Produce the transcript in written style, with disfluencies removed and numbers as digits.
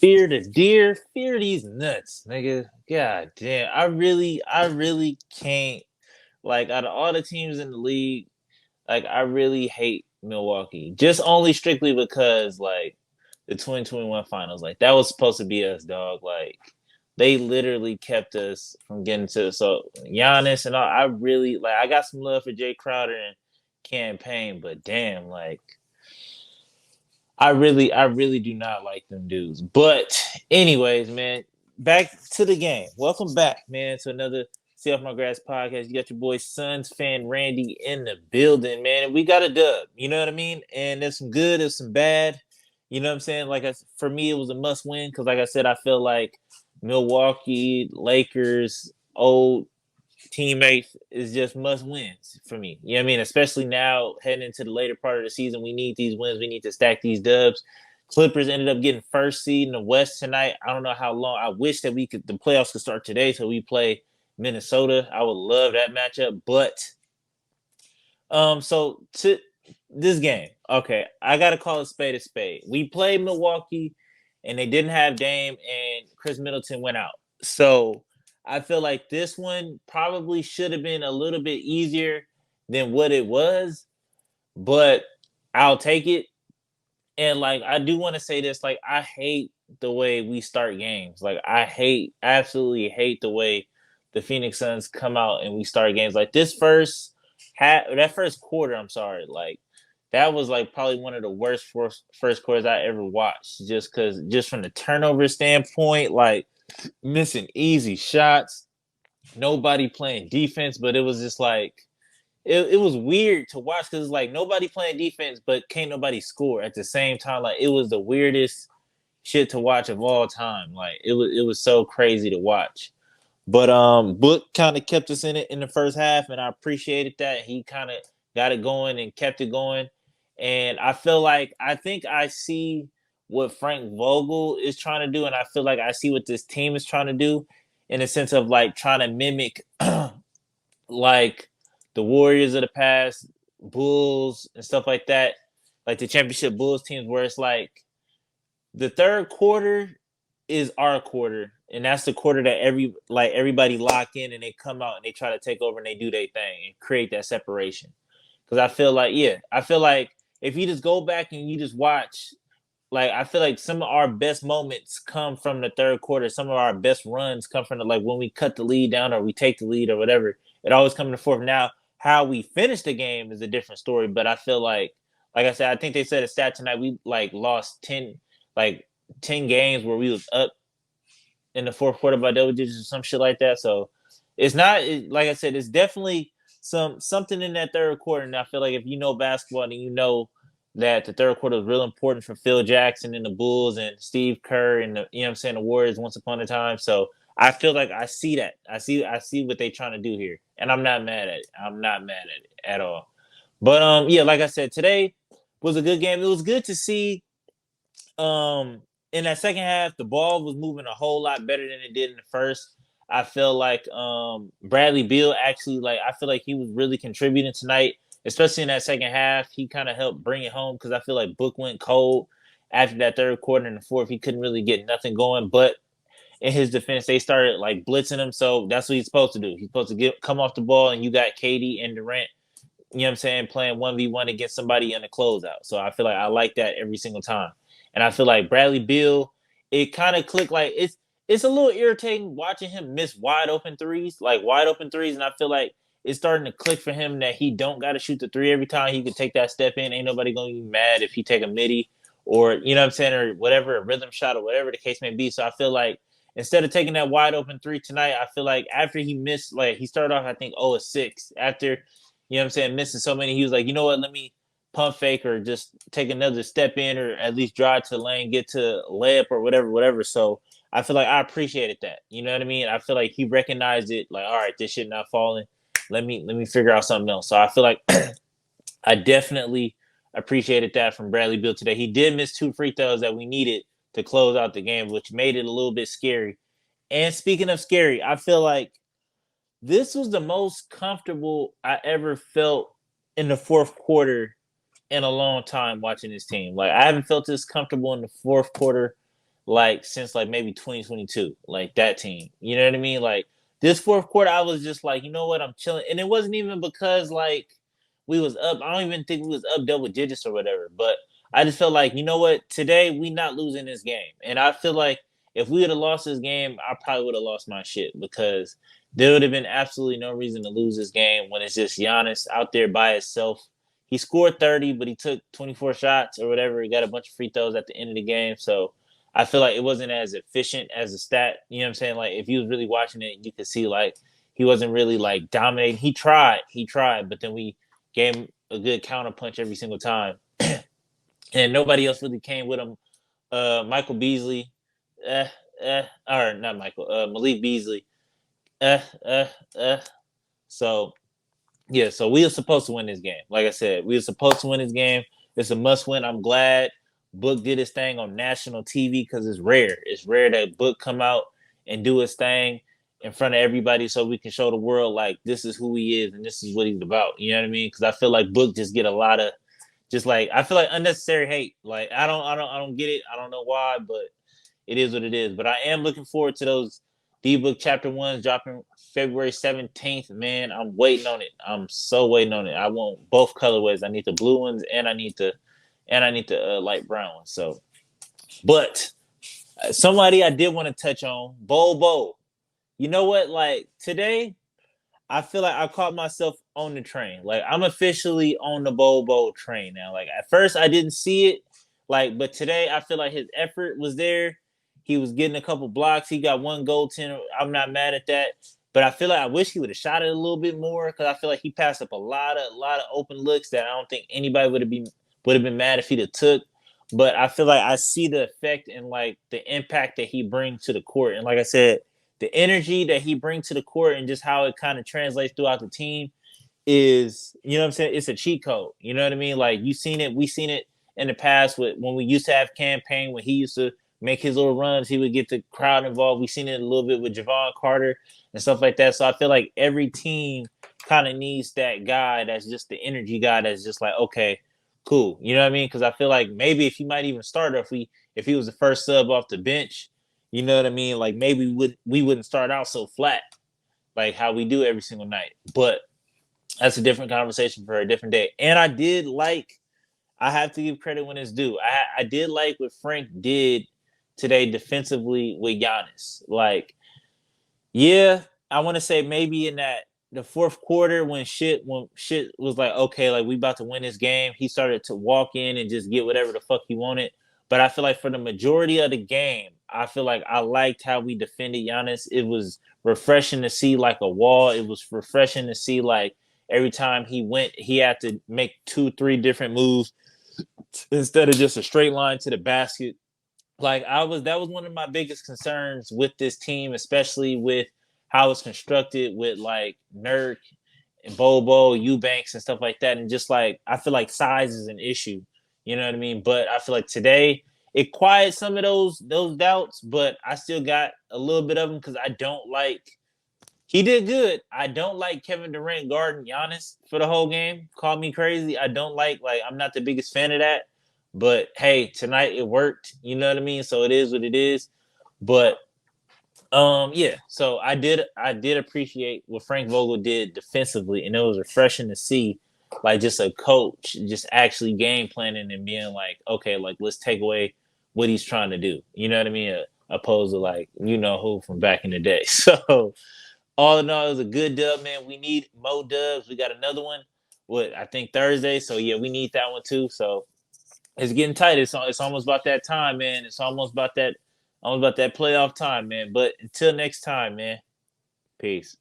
Fear the deer, fear these nuts, nigga. God damn. I really can't like out of all the teams in the league, like I really hate Milwaukee. Just only strictly because like the 2021 finals, like that was supposed to be us, dog. Like they literally kept us from getting to so Giannis and all. I really like I got some love for Jay Crowder and campaign, but damn, like I really do not like them dudes. But anyways, man, back to the game. Welcome back, man, to another See Off My Grass podcast. You got your boy Suns fan Randy in the building, man. And we got a dub. You know what I mean? And there's some good, there's some bad. You know what I'm saying? For me, it was a must win because, like I said, I feel like Milwaukee, Lakers, old teammates is just must wins for me. You know what I mean? Especially now heading into the later part of the season, we need these wins. We need to stack these dubs. Clippers ended up getting first seed in the West tonight. I don't know how long. I wish that the playoffs could start today so we play Minnesota. I would love that matchup. But so to this game, okay, I gotta call a spade a spade. We played Milwaukee and they didn't have Dame and Chris Middleton went out. So I feel like this one probably should have been a little bit easier than what it was, but I'll take it. And like I do want to say this, like I hate the way we start games. Like absolutely hate the way the Phoenix Suns come out and we start games. Like that first quarter, I'm sorry, like that was like probably one of the worst first quarters I ever watched. Just from the turnover standpoint, like missing easy shots, nobody playing defense, but it was just like it was weird to watch because it's like nobody playing defense, but can't nobody score at the same time. Like it was the weirdest shit to watch of all time. Like it was so crazy to watch. But Book kind of kept us in it in the first half, and I appreciated that. He kind of got it going and kept it going. And I think I see what Frank Vogel is trying to do, and I feel like I see what this team is trying to do in the sense of like trying to mimic like the Warriors of the past, Bulls and stuff like that, like the championship Bulls teams, where it's like the third quarter is our quarter, and that's the quarter that everybody lock in and they come out and they try to take over and they do their thing and create that separation. Because I feel like if you just go back and you just watch, like I feel like some of our best moments come from the third quarter. Some of our best runs come from like when we cut the lead down or we take the lead or whatever. It always comes in the fourth. Now, how we finish the game is a different story. But I feel like I said, I think they said a stat tonight. We like lost like 10 games where we was up in the fourth quarter by double digits or some shit like that. So it's not like I said, it's definitely something in that third quarter. And I feel like if you know basketball and you know that the third quarter was real important for Phil Jackson and the Bulls and Steve Kerr and you know what I'm saying, the Warriors once upon a time. So I feel like I see that. I see what they're trying to do here. And I'm not mad at it. I'm not mad at it at all. But yeah, like I said, today was a good game. It was good to see in that second half, the ball was moving a whole lot better than it did in the first. I feel like Bradley Beal actually I feel like he was really contributing tonight, especially in that second half. He kind of helped bring it home because I feel like Book went cold after that third quarter and the fourth. He couldn't really get nothing going. But in his defense, they started like blitzing him. So that's what he's supposed to do. He's supposed to come off the ball, and you got KD and Durant, you know what I'm saying, playing 1v1 against somebody in the closeout. So I feel like I like that every single time. And I feel like Bradley Beal, it kind of clicked. Like it's a little irritating watching him miss wide open threes, and I feel like it's starting to click for him that he don't got to shoot the three every time. He could take that step in. Ain't nobody gonna be mad if he take a midi or you know what I'm saying, or whatever, a rhythm shot or whatever the case may be. So I feel like instead of taking that wide open three tonight, I feel like after he missed, like he started off I think 0-6 after you know what I'm saying, missing so many, he was like, you know what, let me pump fake or just take another step in or at least drive to the lane, get to layup or whatever. So I feel like I appreciated that. You know what I mean? I feel like he recognized it, like, all right, this shit not falling. Let me figure out something else. So I feel like I definitely appreciated that from Bradley Beal today. He did miss 2 free throws that we needed to close out the game, which made it a little bit scary. And speaking of scary, I feel like this was the most comfortable I ever felt in the fourth quarter in a long time watching this team. Like I haven't felt this comfortable in the fourth quarter like since like maybe 2022, like that team. You know what I mean? Like this fourth quarter, I was just like, you know what, I'm chilling, and it wasn't even because like we was up. I don't even think we was up double digits or whatever. But I just felt like, you know what, today we not losing this game, and I feel like if we would have lost this game, I probably would have lost my shit because there would have been absolutely no reason to lose this game when it's just Giannis out there by himself. He scored 30, but he took 24 shots or whatever. He got a bunch of free throws at the end of the game. So I feel like it wasn't as efficient as a stat. You know what I'm saying? Like if you was really watching it, you could see like he wasn't really like dominating. He tried, but then we gave him a good counter punch every single time. And nobody else really came with him. Michael Beasley, or not Michael, Malik Beasley, uh, uh, uh. So yeah, so we were supposed to win this game. Like I said, we were supposed to win this game. It's a must win. I'm glad Book did his thing on national TV because it's rare. It's rare that Book come out and do his thing in front of everybody so we can show the world like this is who he is and this is what he's about. You know what I mean? Because I feel like Book just get a lot of just like I feel like unnecessary hate. Like I don't get it. I don't know why, but it is what it is. But I am looking forward to those D-Book Chapter 1s dropping February 17th. Man, I'm waiting on it. I'm so waiting on it. I want both colorways. I need the blue ones and I need the light brown ones. So, but somebody I did want to touch on, Bobo. You know what? Like today, I feel like I caught myself on the train. Like I'm officially on the Bobo train now. Like at first I didn't see it, like, but today I feel like his effort was there. He was getting a couple blocks. He got one goaltender. I'm not mad at that. But I feel like I wish he would have shot it a little bit more because I feel like he passed up a lot of open looks that I don't think anybody would have been mad if he'd have took. But I feel like I see the effect and like the impact that he brings to the court. And like I said, the energy that he brings to the court and just how it kind of translates throughout the team is, you know what I'm saying? It's a cheat code. You know what I mean? Like you seen it, we seen it in the past with when we used to have campaign when he used to make his little runs, he would get the crowd involved. We seen it a little bit with Javon Carter and stuff like that. So I feel like every team kind of needs that guy that's just the energy guy that's just like, okay, cool. You know what I mean? Because I feel like maybe if he might even start if he was the first sub off the bench, you know what I mean? Like maybe we wouldn't start out so flat like how we do every single night. But that's a different conversation for a different day. And I have to give credit when it's due. I did like what Frank did today defensively with Giannis. Like, yeah, I want to say maybe in that the fourth quarter when shit was like, okay, like we about to win this game, he started to walk in and just get whatever the fuck he wanted. But I feel like for the majority of the game, I feel like I liked how we defended Giannis. It was refreshing to see like a wall. It was refreshing to see like every time he went, he had to make 2-3 different moves instead of just a straight line to the basket. Like that was one of my biggest concerns with this team, especially with how it's constructed with like Nurk and Bobo, Eubanks and stuff like that. And just like I feel like size is an issue. You know what I mean? But I feel like today it quieted some of those doubts, but I still got a little bit of them because I don't like he did good. I don't like Kevin Durant guarding Giannis for the whole game. Call me crazy. I don't like I'm not the biggest fan of that. But hey, tonight it worked. You know what I mean? So it is what it is. But yeah. So I did appreciate what Frank Vogel did defensively, and it was refreshing to see like just a coach just actually game planning and being like, okay, like let's take away what he's trying to do. You know what I mean? Opposed to like you know who from back in the day. So all in all, it was a good dub, man. We need more dubs. We got another one. What I think Thursday. So yeah, we need that one too. So it's getting tight. It's almost about that time, man. It's almost about that playoff time, man. But until next time, man. Peace.